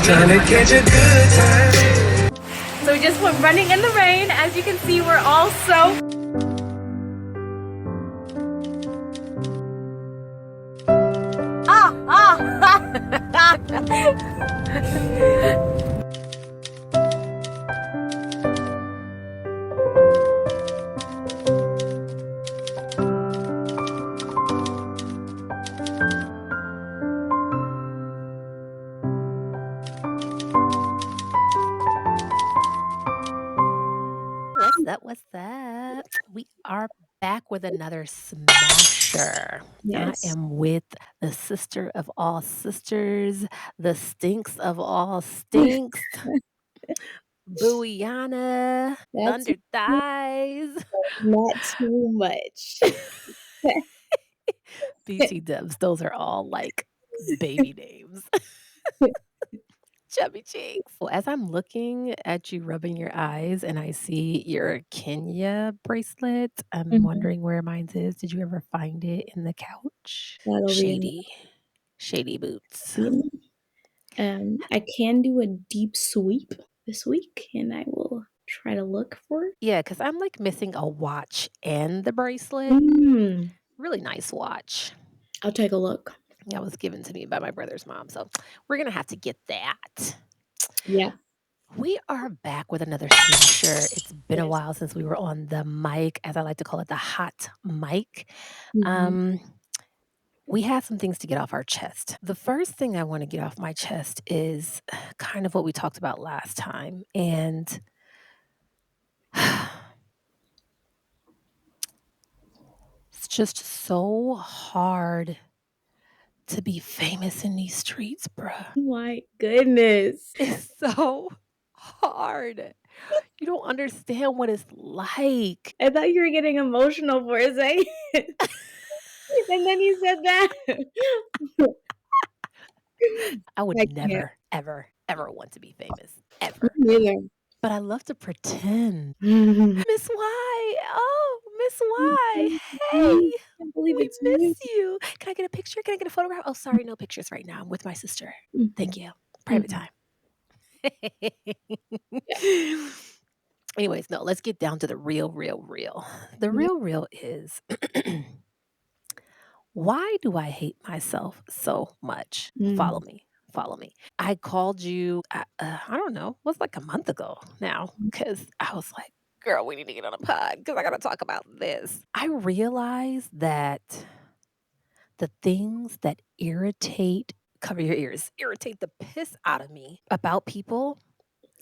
trying to catch a good time. So we just went running in the rain. As you can see, we're all so... What's up? We are back with another smasher. Yes. I am with the sister of all sisters, the stinks of all stinks, Buiana, That's Thunder Thighs, not too much. BT Dubs. Those are all like baby names. Chubby cheeks. Well, as I'm looking at you rubbing your eyes and I see your Kenya bracelet, I'm wondering where mine is. Did you ever find it in the couch? That'll be Shady boots. I can do a deep sweep this week, and I will try to look for it. Yeah, because I'm like missing a watch and the bracelet. Really nice watch. I'll take a look. That was given to me by my brother's mom. So we're going to have to get that. Yeah. We are back with another smasher. It's been a Yes. while since we were on the mic, as I like to call it, the hot mic. We have some things to get off our chest. The first thing I want to get off my chest is kind of what we talked about last time. And it's just so hard to be famous in these streets, bruh. My goodness. It's so hard. You don't understand what it's like. I thought you were getting emotional for a second. And then you said that. I would I can't. never, ever, ever want to be famous. Ever. Me neither. But I love to pretend. Miss Y. Oh, Miss Y. Hey, I can't believe we it's me. miss you. Can I get a picture? Can I get a photograph? Oh, sorry, no pictures right now. I'm with my sister. Thank you. Private time. Anyways, no, let's get down to the real. The real is why do I hate myself so much? Follow me. I called you, I don't know, it was like a month ago now, because I was like, girl, we need to get on a pod because I got to talk about this. I realized that the things that cover your ears, irritate the piss out of me about people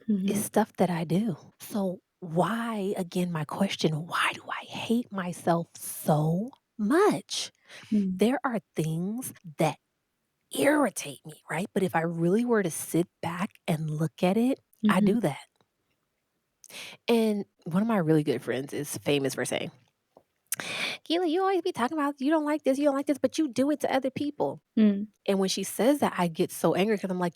is stuff that I do. So why, again, my question, why do I hate myself so much? There are things that irritate me, right? But if I really were to sit back and look at it, I do that. And one of my really good friends is famous for saying, Keela, you always be talking about you don't like this, but you do it to other people. And when she says that, I get so angry because I'm like,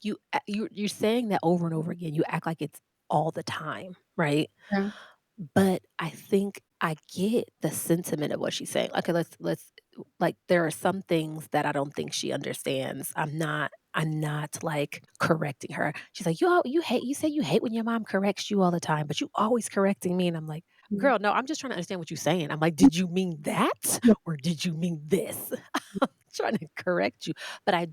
you're saying that over and over again. You act like it's all the time, right? Yeah. But I think I get the sentiment of what she's saying. Okay, let's like there are some things that I don't think she understands. I'm not like correcting her. She's like, you say you hate when your mom corrects you all the time, but you always correcting me. And I'm like, girl, no, I'm just trying to understand what you're saying. I'm like, did you mean that? Or did you mean this? I'm trying to correct you. But I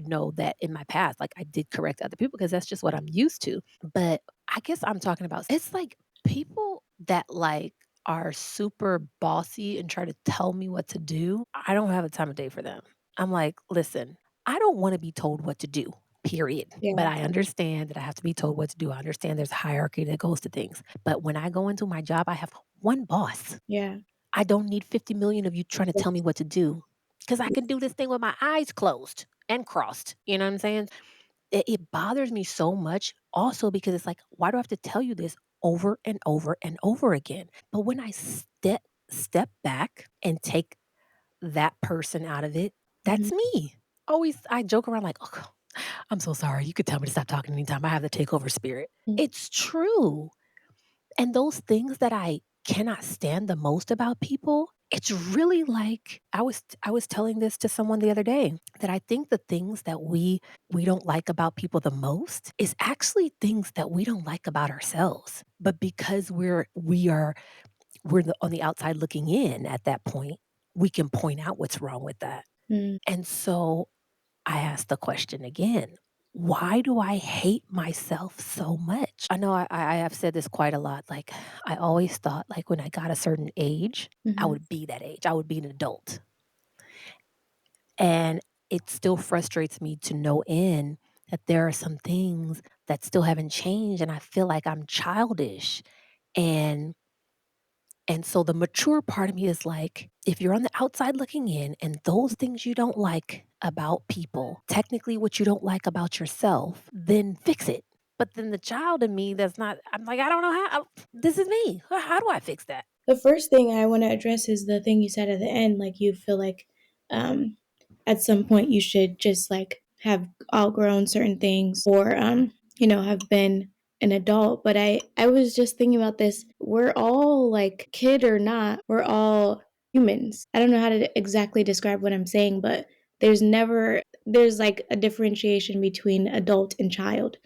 know that in my past, like I did correct other people because that's just what I'm used to. But I guess I'm talking about, it's like people that like are super bossy and try to tell me what to do. I don't have a time of day for them. I'm like, listen, I don't want to be told what to do, period. Yeah. But I understand that I have to be told what to do. I understand there's a hierarchy that goes to things. But when I go into my job, I have one boss. Yeah. I don't need 50 million of you trying to tell me what to do because I can do this thing with my eyes closed and crossed. You know what I'm saying? It bothers me so much also because it's like, why do I have to tell you this over and over and over again? But when I step back and take that person out of it, that's me. Always, I joke around like, oh, I'm so sorry. You could tell me to stop talking anytime. I have the takeover spirit. It's true. And those things that I cannot stand the most about people, it's really like I was telling this to someone the other day that I think the things that we don't like about people the most is actually things that we don't like about ourselves. But because we're on the outside looking in at that point, we can point out what's wrong with that. Mm. And so I asked the question again. Why do I hate myself so much? I know I have said this quite a lot. Like, I always thought, like, when I got a certain age, I Mhm. would be that age. I would be an adult. And it still frustrates me to no end that there are some things that still haven't changed, and I feel like I'm childish. And and so the mature part of me is like, if you're on the outside looking in and those things you don't like about people, technically what you don't like about yourself, then fix it. But then the child in me that's not, I'm like, I don't know this is me. How do I fix that? The first thing I want to address is the thing you said at the end, like you feel like um, at some point you should just like have outgrown certain things or have been an adult. But I was just thinking about this. We're all like kid or not, we're all humans. I don't know how to exactly describe what I'm saying, but there's like a differentiation between adult and child,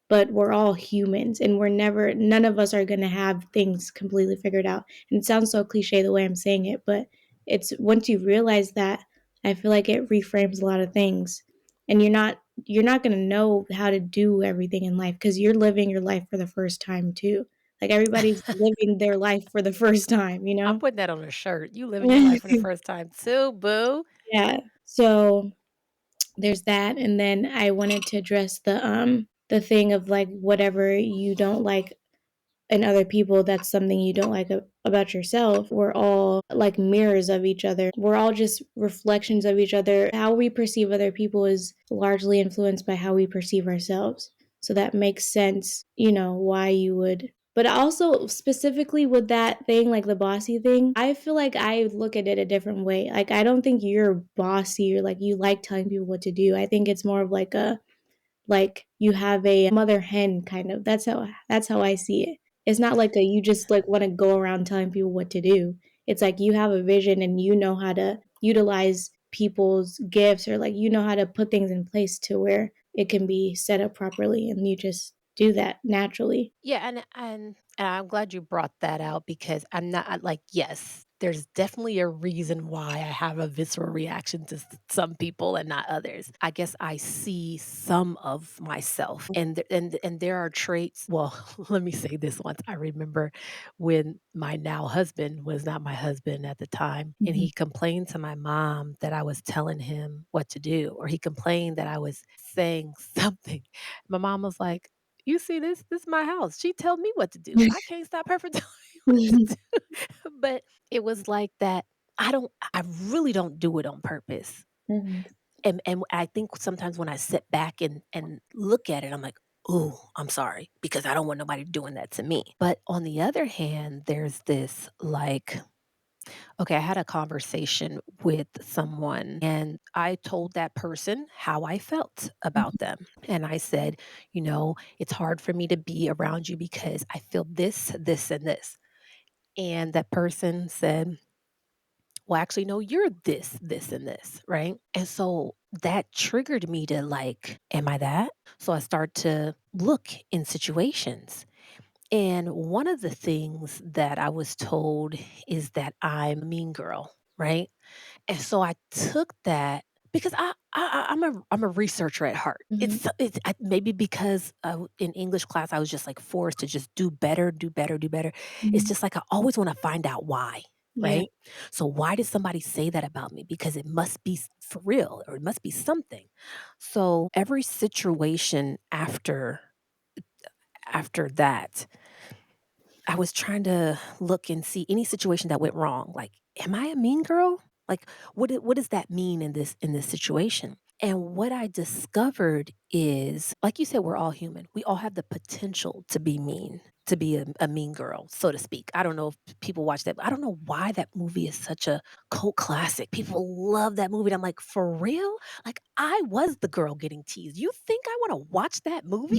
but we're all humans and none of us are going to have things completely figured out. And it sounds so cliche the way I'm saying it, but it's once you realize that, I feel like it reframes a lot of things. And you're not going to know how to do everything in life because you're living your life for the first time too. Like everybody's living their life for the first time, you I'm know? putting that on a shirt. You living your life for the first time too, boo. Yeah. So there's that, and then I wanted to address the thing of like whatever you don't like in other people, that's something you don't like about yourself. We're all like mirrors of each other. We're all just reflections of each other. How we perceive other people is largely influenced by how we perceive ourselves. So that makes sense, why you would. But also, specifically with that thing, like the bossy thing, I feel like I look at it a different way. Like, I don't think you're bossy or like you like telling people what to do. I think it's more of like you have a mother hen kind of. That's how I see it. It's not like a you just like want to go around telling people what to do. It's like you have a vision and you know how to utilize people's gifts or like you know how to put things in place to where it can be set up properly and you just do that naturally. Yeah, and I'm glad you brought that out because like, yes, there's definitely a reason why I have a visceral reaction to some people and not others. I guess I see some of myself, and there are traits. Well, let me say this once. I remember when my now husband was not my husband at the time, and Mhm. he complained to my mom that I was telling him what to do, or he complained that I was saying something. My mom was like, you see this? This is my house. She tell me what to do. I can't stop her from telling me what to do. But it was like that. I really don't do it on purpose. Mhm. And I think sometimes when I sit back and look at it, I'm like, "Ooh, I'm sorry," because I don't want nobody doing that to me. But on the other hand, there's this like, okay, I had a conversation with someone and I told that person how I felt about them. And I said, it's hard for me to be around you because I feel this, this, and this. And that person said, well, actually, no, you're this, this, and this, right? And so that triggered me to like, am I that? So I start to look in situations. And one of the things that I was told is that I'm a mean girl, right? And so I took that because I'm a researcher at heart. Mhm. Maybe because in English class I was just like forced to just do better, do better, do better. It's Mhm. just like I always want to find out why, Yeah. right? So why did somebody say that about me? Because it must be for real or it must be something. So every situation after that, I was trying to look and see any situation that went wrong. Like, am I a mean girl? Like, what does that mean in this situation? And what I discovered is, like you said, we're all human. We all have the potential to be mean, to be a mean girl, so to speak. I don't know if people watch that. I don't know why that movie is such a cult classic. People love that movie. And I'm like, for real? Like, I was the girl getting teased. You think I want to watch that movie?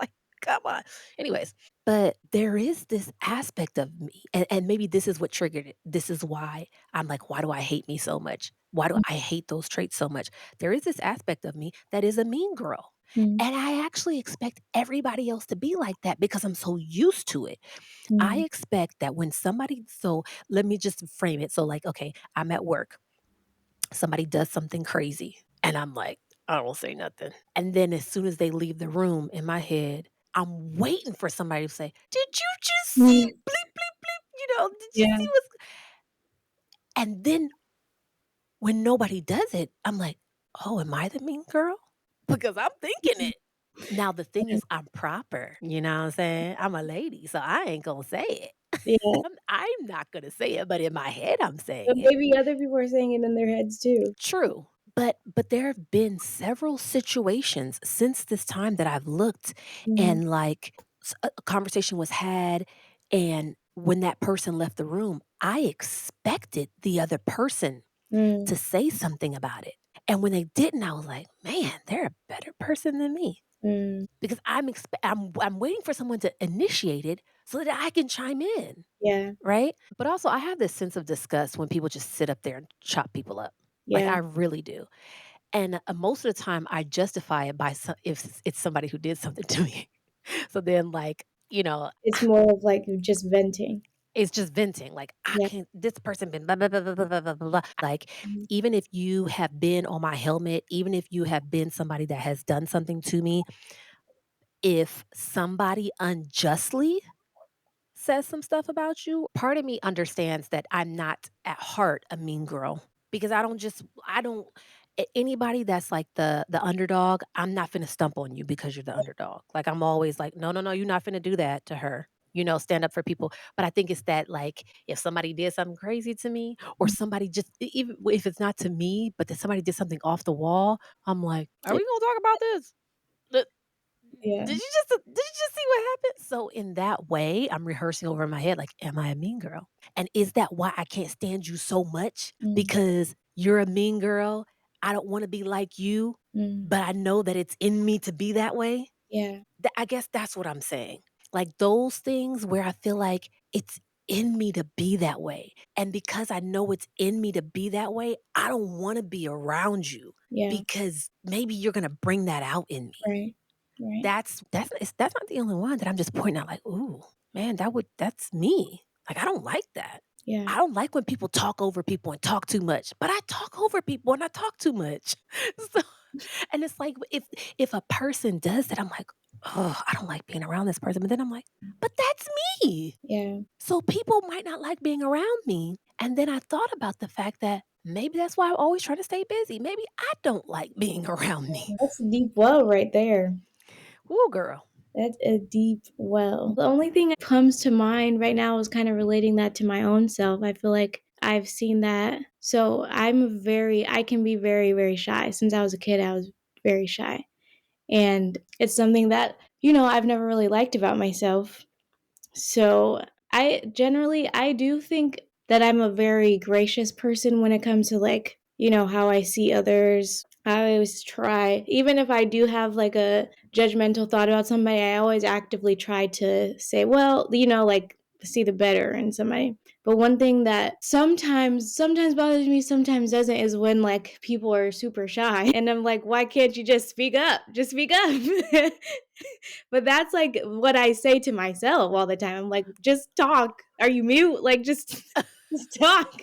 Like, come on. Anyways, but there is this aspect of me, and maybe this is what triggered it. This is why I'm like, why do I hate me so much? Why do I hate those traits so much? There is this aspect of me that is a mean girl. Mm, And I actually expect everybody else to be like that because I'm so used to it. I mm, expect that when somebody, so let me just frame it. So, like, okay, I'm at work, somebody does something crazy, and I'm like, I don't say nothing. And then as soon as they leave the room, in my head, I'm waiting for somebody to say, "Did you just see mm. bleep, bleep, bleep? Did you Yeah, see what's" and then when nobody does it, I'm like, "Oh, am I the mean girl?" Because I'm thinking it. Now the thing yeah, is I'm proper, you know what I'm saying? I'm a lady, so I ain't gonna say it. yeah. I'm not gonna say it, but in my head, I'm But saying it. maybe other people are saying it in their heads too. True, but there have been several situations since this time that I've looked Mm, and, like, a conversation was had, and when that person left the room, I expected the other person mm, to say something about it, and when they didn't, I was like, "Man, they're a better person than me." mm. Because I'm waiting for someone to initiate it so that I can chime in, Yeah, right? But also, I have this sense of disgust when people just sit up there and chop people up. Like, yeah. I really do. And, most of the time, I justify it by if it's somebody who did something to me. So then, like, It's more of like just venting. it's just venting, like, "I Yeah. can't this person been blah, blah, blah, blah, blah, blah, blah, blah, blah." Like, Mhm, even if you have been on my helmet, even if you have been somebody that has done something to me, if somebody unjustly says some stuff about you, part of me understands that I'm not at heart a mean girl because I don't anybody that's like the underdog, I'm not finna stump on you because you're the underdog. Like I'm always like, no, no, no, you're not finna do that to her. Stand up for people. But I think it's that like if somebody did something crazy to me or mm. somebody just even if it's not to me, but that somebody did something off the wall, I'm like, are we gonna talk about this? Yeah, Did you just see what happened? So in that way, I'm rehearsing over in my head, like, am I a mean girl? And is that why I can't stand you so much? mm, Because you're a mean girl. I don't want to be like you, mm. but I know that it's in me to be that way. Yeah, I guess that's what I'm saying. Like those things where I feel like it's in me to be that way. And because I know it's in me to be that way, I don't want to be around you yeah. because maybe you're going to bring that out in me. Right, right. That's not the only one that I'm just pointing out like, "Ooh, man, that's me." Like, I don't like that. Yeah. I don't like when people talk over people and talk too much, but I talk over people and I talk too much. So and it's like if a person does that, I'm like, "Oh, I don't like being around this person." But then I'm like, "But that's me." Yeah. So people might not like being around me. And then I thought about the fact that maybe that's why I always try to stay busy. Maybe I don't like being around me. That's a deep well right there. Ooh, girl. That's a deep well. The only thing that comes to mind right now is kind of relating that to my own self. I feel like I've seen that. So I can be very, very shy. Since I was a kid, I was very shy. And it's something that, I've never really liked about myself. So I do think that I'm a very gracious person when it comes to like, how I see others. I always try, even if I do have like a judgmental thought about somebody, I always actively try to say, well, like see the better in somebody. But one thing that sometimes bothers me, sometimes doesn't is when like people are super shy and I'm like, why can't you just speak up? Just speak up. But that's like what I say to myself all the time. I'm like, just talk. Are you mute? Like just just talk.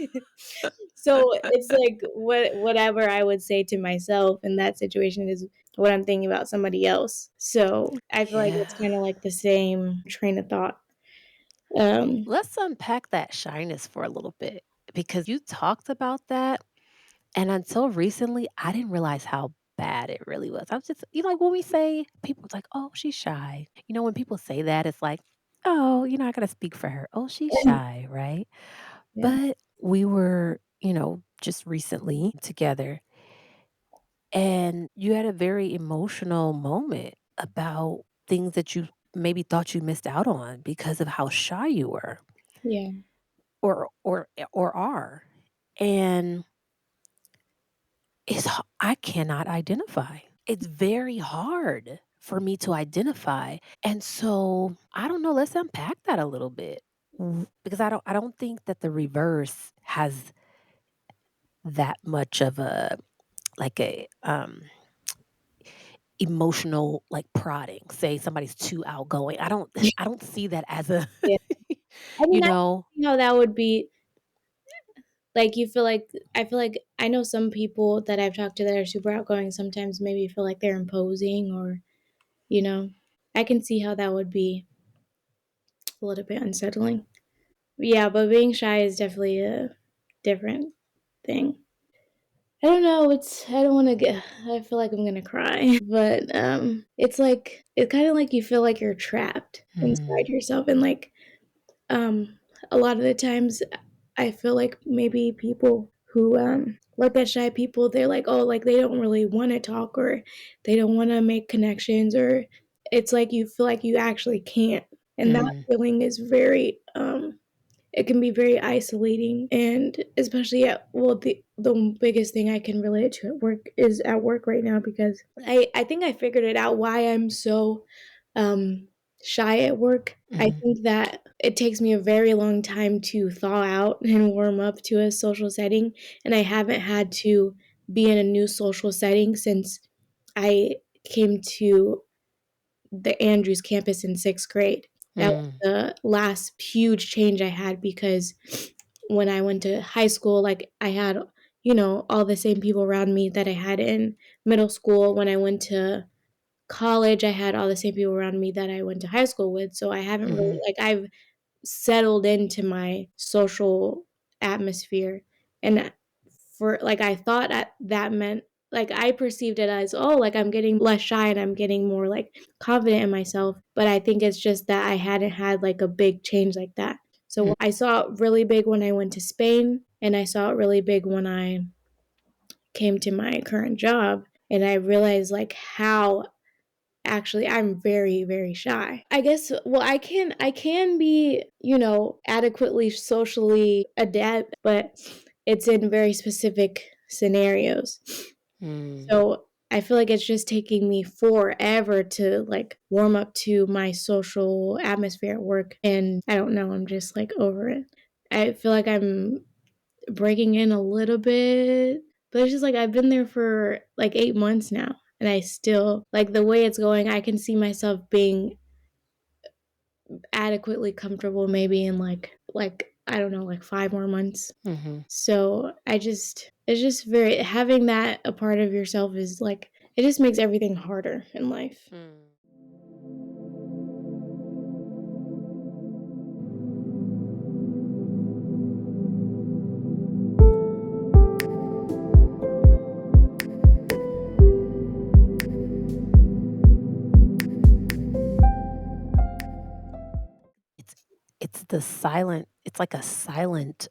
So it's like whatever I would say to myself in that situation is what I'm thinking about somebody else. So I feel like it's Yeah. kind of like the same train of thought. Um Let's unpack that shyness for a little bit because you talked about that. And until recently, I didn't realize how bad it really was. I was just, like when we say people's like, oh, she's shy. When people say that, it's like, oh, I got to speak for her. Oh, she's shy, right? yeah. But we were, just recently together and you had a very emotional moment about things that you maybe thought you missed out on because of how shy you were Yeah. or are. And I cannot identify. It's very hard for me to identify. And so, I don't know, let's unpack that a little bit. Because I don't think that the reverse has that much of a like a emotional like prodding. Say somebody's too outgoing. I don't see that as a Yeah. I you mean, I can know. see how that would be like, you feel like I feel like I know some people that I've talked to that are super outgoing sometimes maybe feel like they're imposing or, you know, I can see how that would be a little bit unsettling. Yeah, but being shy is definitely a different thing. I don't know, I don't wanna get I feel like I'm gonna cry, but, it's like it's kinda like you feel like you're trapped inside Mhm. yourself and, like, um, a lot of the times, I feel like maybe people who, look at shy people, they're like, "Oh, like, they don't really wanna talk," or "They don't wanna make connections," or it's like you feel like you actually can't, and that Mm. feeling is very, it can be very isolating, and especially at well, the biggest thing I can relate to at work right now because I think I figured it out why I'm so, um, shy at work. I Mhm. think that it takes me a very long time to thaw out and warm up to a social setting, and I haven't had to be in a new social setting since I came to the Andrews campus in 6th grade. That was Mm. the last huge change I had because when I went to high school, like, I had, all the same people around me that I had in middle school. When I went to college, I had all the same people around me that I went to high school with, so I haven't really Mhm. like, I've settled into my social atmosphere, and for like, I thought that meant like, I perceived it as, "Oh, like, I'm getting less shy and I'm getting more, like, confident in myself," but I think it's just that I hadn't had, like, a big change like that. So, Mm. I saw it really big when I went to Spain, and I saw it really big when I came to my current job, and I realized, like, how actually, I'm very, very shy. I guess well, I can be, adequately socially adept, but it's in very specific scenarios. Mm. So, I feel like it's just taking me forever to, like, warm up to my social atmosphere at work, and I don't know, I'm just, like, over it. I feel like I'm breaking in a little bit, but it's just like I've been there for like 8 months now, and I still like the way it's going, I can see myself being adequately comfortable maybe in I don't know, like 5 more months. Mhm. So, it's just very having that a part of yourself is like it just makes everything harder in life. Mm. It's it's like a silent,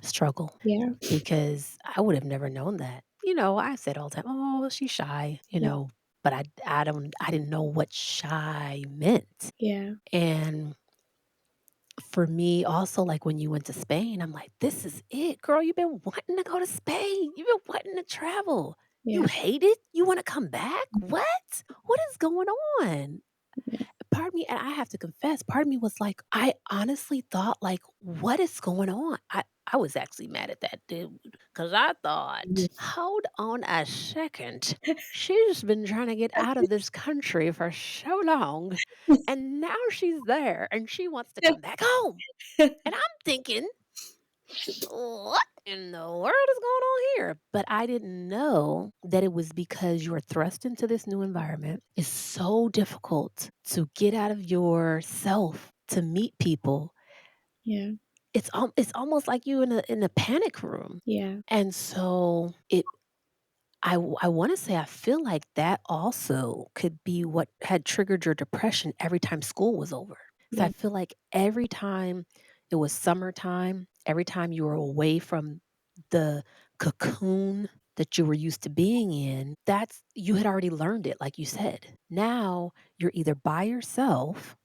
struggle Yeah, because I would have never known that. I said all the time, "Oh, she's shy," yeah, but I didn't know what shy meant. yeah, And for me also, like, when you went to Spain, I'm like, "This is it, girl. You've been wanting to go to Spain. You've been wanting to travel. You yeah, hate it? You wanna come back? What? What is going on?" yeah. Part of me, and I have to confess, part of me was like, I honestly thought, like, "What is going on?" I was actually mad at that dude because I thought, "Hold on a second. She's been trying to get out of this country for so long, and now she's there, and she wants to come back home." And I'm thinking, "What in the world is going on here?" But I didn't know that it was because you are thrust into this new environment. It's so difficult to get out of yourself to meet people. Yeah, It's almost like you in a panic room. yeah, And so I wanna say I feel like that also could be what had triggered your depression every time school was over. So I yeah, feel like every time it was summertime, every time you were away from the cocoon that you were used to being in, that's you had already learned it, like you said. Now you're either by yourself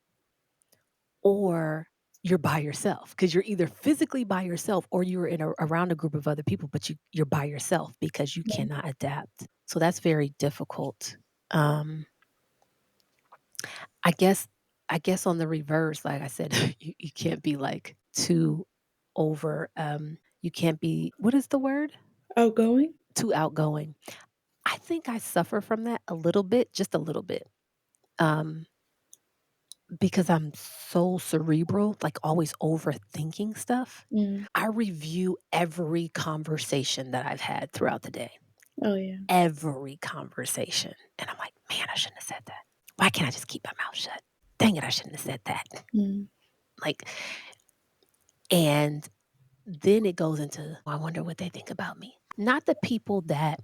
or you're by yourself because you're either physically by yourself or you're around a group of other people, but you're by yourself because you yeah. cannot adapt. So that's very difficult. Um, I guess I guess on the reverse, like I said, you can't be, like, too over, you can't be what is the word? Outgoing? Too outgoing. I think I suffer from that a little bit, just a little bit, um, because I'm so cerebral, like, always overthinking stuff. Mm. I review every conversation that I've had throughout the day. Oh, yeah. Every conversation, and I'm like, "Man, I shouldn't have said that. Why can't I just keep my mouth shut? Dang it, I shouldn't have said that." Mm. Like and then it goes into, "I wonder what they think about me." Not the people that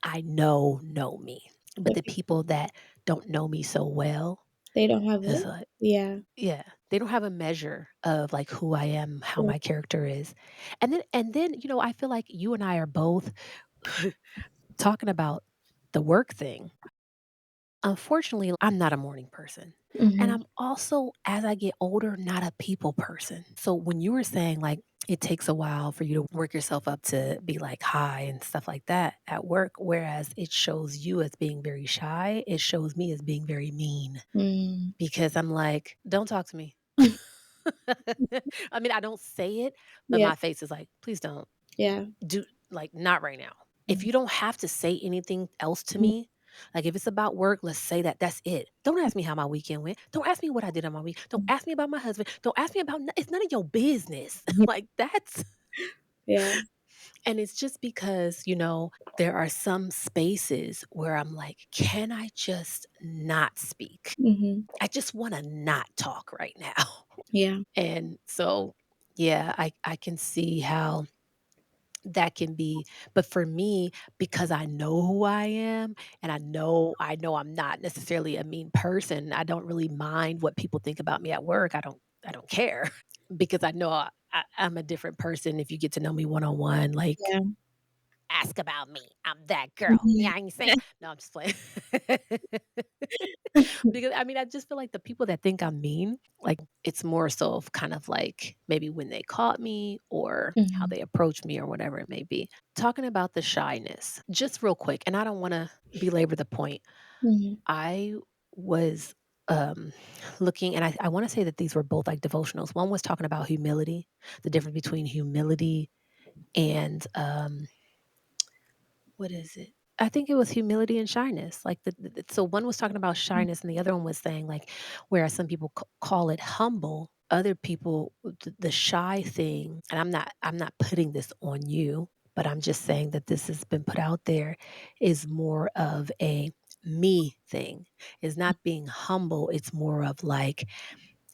I know me, but the Okay. people that don't know me so well. They don't have It's a like yeah. yeah, they don't have a measure of, like, who I am, how Yeah. my character is. And then, I feel like you and I are both talking about the work thing. Unfortunately, I'm not a morning person. And Mhm. I'm also, as I get older, not a people person. So when you were saying, like, it takes a while for you to work yourself up to be like high and stuff like that at work, whereas it shows you as being very shy, it shows me as being very mean Mm. because I'm like, don't talk to me. I mean, I don't say it, but Yeah. my face is like, please don't Yeah. do like, not right now. If Mhm. you don't have to say anything else to Mm. me, like, if it's about work, let's say that, that's it. Don't ask me how my weekend went. Don't ask me what I did on my week. Don't Mm. ask me about my husband. Don't ask me about it's none of your business. Mhm. Like, that's Yeah. and it's just because, there are some spaces where I'm like, "Can I just not speak? Mhm. I just wanna not talk right now." Yeah. And so, yeah, I can see how that can be but for me, because I know who I am and I know I'm not necessarily a mean person, I don't really mind what people think about me at work. I don't care because I know I'm a different person if you get to know me one on one. Like, Yeah. ask about me. I'm that girl. Mhm. Yeah, I ain't saying. No, I'm just playing. Because I mean, I just feel like the people that think I'm mean, like it's more so of kind of like maybe when they caught me or how Mhm. they approach me or whatever it may be. Talking about the shyness, just real quick, and I don't want to belabor the point. Mhm. I was um looking and I want to say that these were both like devotionals. One was talking about humility, the difference between humility and what is it? I think it was humility and shyness. Like so one was talking about shyness and the other one was saying like whereas some people call it humble, other people the shy thing, and I'm not putting this on you, but I'm just saying that this has been put out there is more of a me thing. Is not being humble, it's more of like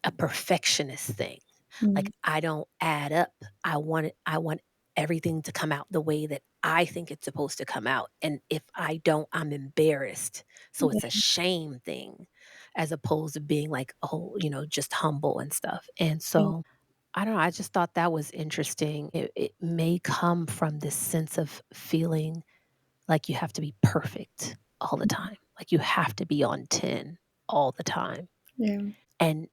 a perfectionist thing. Mhm. Like, I don't add up. I want everything to come out the way that I think it's supposed to come out, and if I don't, I'm embarrassed. So it's a Yeah. shame thing as opposed to being like, oh, just humble and stuff. And Yeah. so, I don't know, I just thought that was interesting. It may come from this sense of feeling like you have to be perfect all the time. Like you have to be on 10 all the time Yeah. and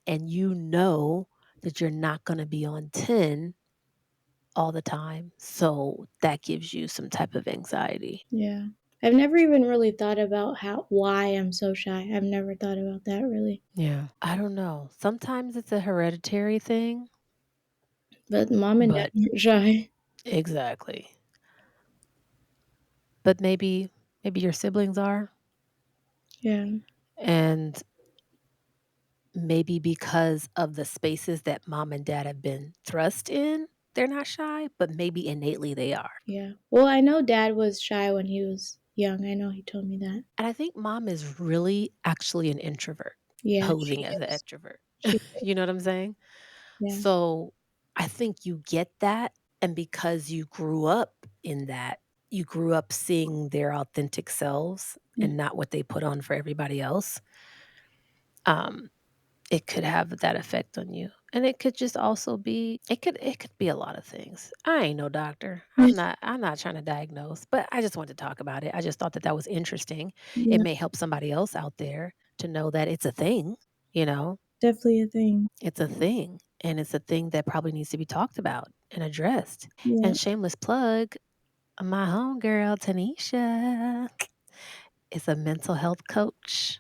that you're not gonna be on 10 all the time, so that gives you some type of anxiety. Yeah. I've never even really thought about how why I'm so shy. I've never thought about that really. Yeah. I don't know. Sometimes it's a hereditary thing, But mom and dad but weren't shy. exactly. But maybe your siblings are, Yeah. and maybe because of the spaces that mom and dad have been thrust in, they're not shy, but maybe innately they are. Yeah. Well, I know dad was shy when he was young. I know he told me that. And I think mom is really actually an introvert, Yeah, she posing as an is. extrovert. She You know what I'm saying? yeah. So, I think you get that, and because you grew up in that, you grew up seeing their authentic selves Mm. and not what they put on for everybody else, um, it could have that effect on you. And it could just also be it could be a lot of things. I ain't no doctor. I'm not trying to diagnose, but I just wanted to talk about it. I just thought that that was interesting. It Yeah, may help somebody else out there to know that it's a thing, you know? definitely a thing. It's a thing, and it's a thing that probably needs to be talked about and addressed. Yeah. And shameless plug, my homegirl Tanisha is a mental health coach.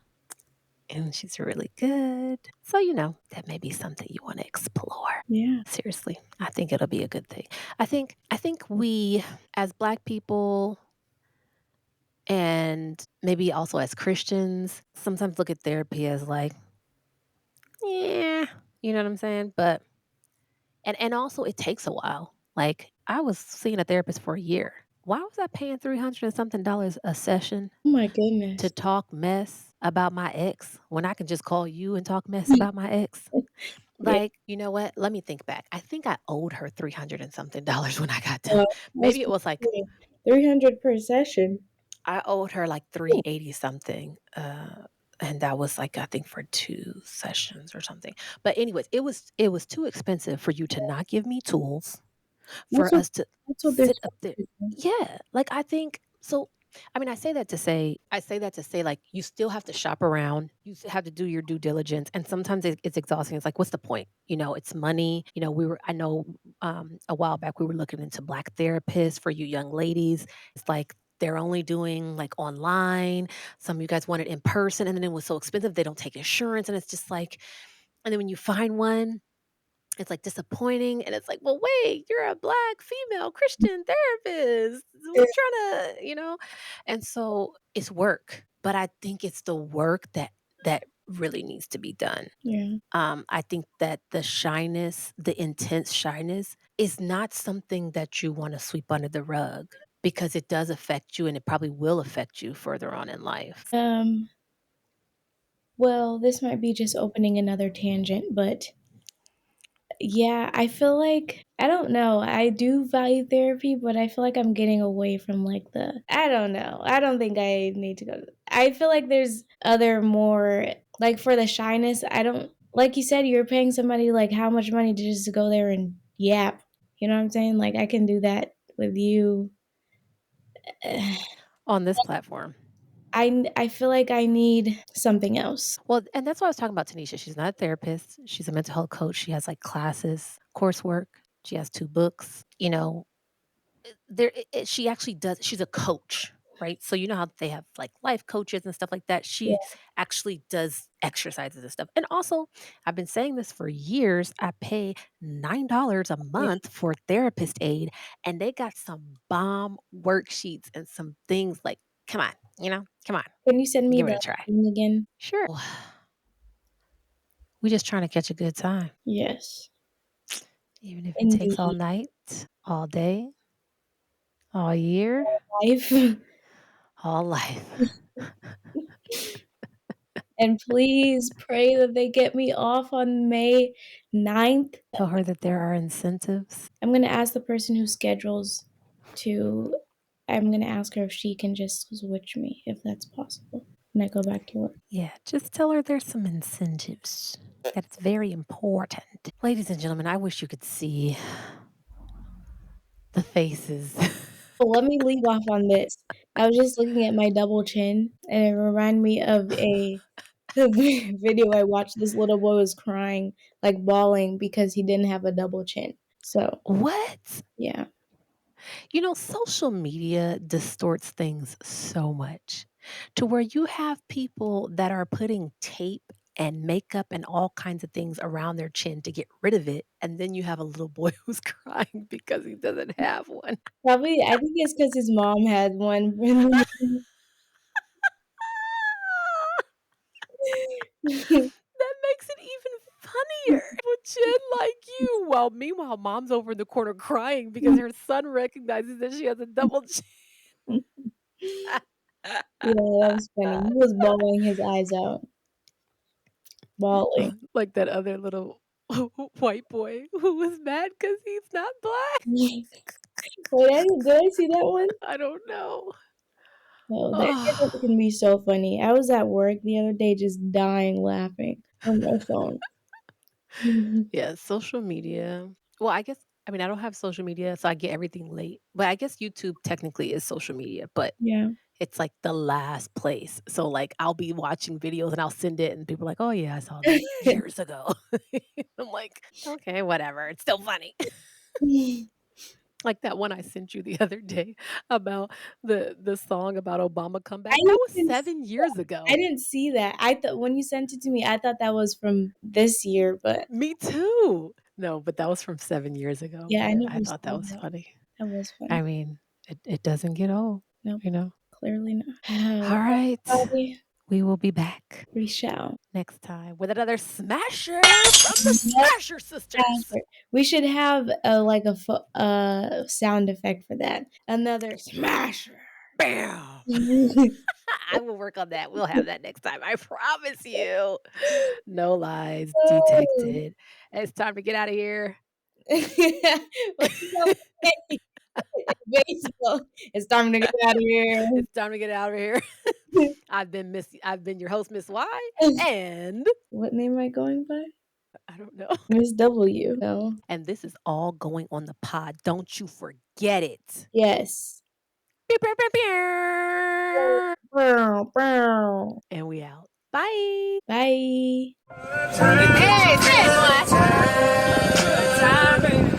and she's really good. So, that may be something you wanna explore. Yeah. Seriously, I think it'll be a good thing. I think we, as Black people and maybe also as Christians, sometimes look at therapy as like, "Yeah," you know what I'm saying? But and also it takes a while. Like, I was seeing a therapist for a year. Why was I paying 300 and something dollars a session Oh my to goodness. talk mess about my ex when I can just call you and talk mess about my ex? Yeah. Like, you know what? Let me think back. I think I owed her 300 and something dollars when I got done. I was Maybe it was like 300 per session. I owed her like 380 something. And that was like I think for 2 sessions or something. But anyways, it was too expensive for you to not give me tools, That's for what us to that's what they're sit up there. supposed to do. Yeah, like, I think so. I mean, I say that to say, like, you still have to shop around. You have to do your due diligence, and sometimes it's exhausting. It's like, what's the point? It's money. I know, a while back, we were looking into Black therapists for you young ladies. It's like, they're only doing, like, online. Some of you guys want it in person, and then it was so expensive, they don't take insurance, and it's just like and then when you find one it's, like, disappointing, and it's like, "Well, wait, you're a Black female Christian therapist. We're trying to" And so, it's work, but I think it's the work that really needs to be done. Yeah. I think that the intense shyness is not something that you wanna sweep under the rug because it does affect you, and it probably will affect you further on in life. Well, this might be just opening another tangent, but yeah, I feel like I don't know, I do value therapy, but I feel like I'm getting away from, like, I don't know, I don't think I need to go to I feel like there's other more like, for the shyness, I don't like you said, you're paying somebody, like, how much money to just go there and yap, you know what I'm saying? Like, I can do that with you. On this platform. I feel like I need something else. Well, and that's what I was talking about Tanisha. She's not a therapist. She's a mental health coach. She has like classes, coursework. She has 2 books. She actually does she's a coach, right? So you know how they have like life coaches and stuff like that. Yeah, She actually does exercises and stuff. And also, I've been saying this for years. I pay $9 a yeah. month for therapist aid, and they got some bomb worksheets and some things like, come on, come on, Can you send me give it a the try. thing again? Sure. We just trying to catch a good time. Yes, Even if it takes all indeed. night, all day, all year, Life. all life. And please pray that they get me off on May 9th. Tell her that there are incentives. I'm gonna ask the person who schedules to I'm gonna ask her if she can just switch me, if that's possible, when I go back to work. Yeah, just tell her there's some incentives. That it's very important. Ladies and gentlemen, I wish you could see the faces. Oh, let me leave off on this. I was just looking at my double chin, and it reminded me of a video I watched. This little boy was crying, like, bawling because he didn't have a double chin. So, What? yeah. Social media distorts things so much to where you have people that are putting tape and makeup and all kinds of things around their chin to get rid of it. And then you have a little boy who's crying because he doesn't have one. Probably I think it's 'cause his mom had one. That makes it even funnier. With chin like you. While meanwhile, mom's over in the corner crying because her son recognizes that she has a double chin. Yeah, that was funny. He was bawling his eyes out, bawling. Like that other little white boy who was mad because he's not black. Wait, did I see that one? I don't know. Oh, that Oh, can be so funny. I was at work the other day just dying laughing on my phone. Mhm. yeah, social media. Well, I mean, I don't have social media, so I get everything late. But I guess YouTube technically is social media, but Yeah. it's like the last place. So, like, I'll be watching videos and I'll send it, and people are like, "Oh, yeah, I saw that years ago." I'm like, "Okay, whatever. It's still funny." Like that one I sent you the other day about the song about Obama I comeback. That was didn't 7 years ago. I didn't see that. I thought when you sent it to me, I thought that was from this year, but Me too. No, but that was from 7 years ago, yeah, I but I never thought that saw was that. funny. That was I funny. mean, it doesn't get old, Nope, you know? clearly not. All right. Everybody, We will be back we shall. next time with another smasher from the Yep, Smasher Sisters. we should have sound effect for that. Another smasher. Bam! I will work on that. We'll have that next time. I promise you. No lies detected. It's time to get out of here. What you gonna say? Baseball. It's time to get out of here. It's time to get out of here. I've been your host, Miss Y, and What name am I going by? I don't know. Miss W. No. And this is all going on the pod. Don't you forget it. Yes. Beep, beep, beep, beep. Bow, bow. And we out. Bye. Bye. Hey, say it, boy. Time.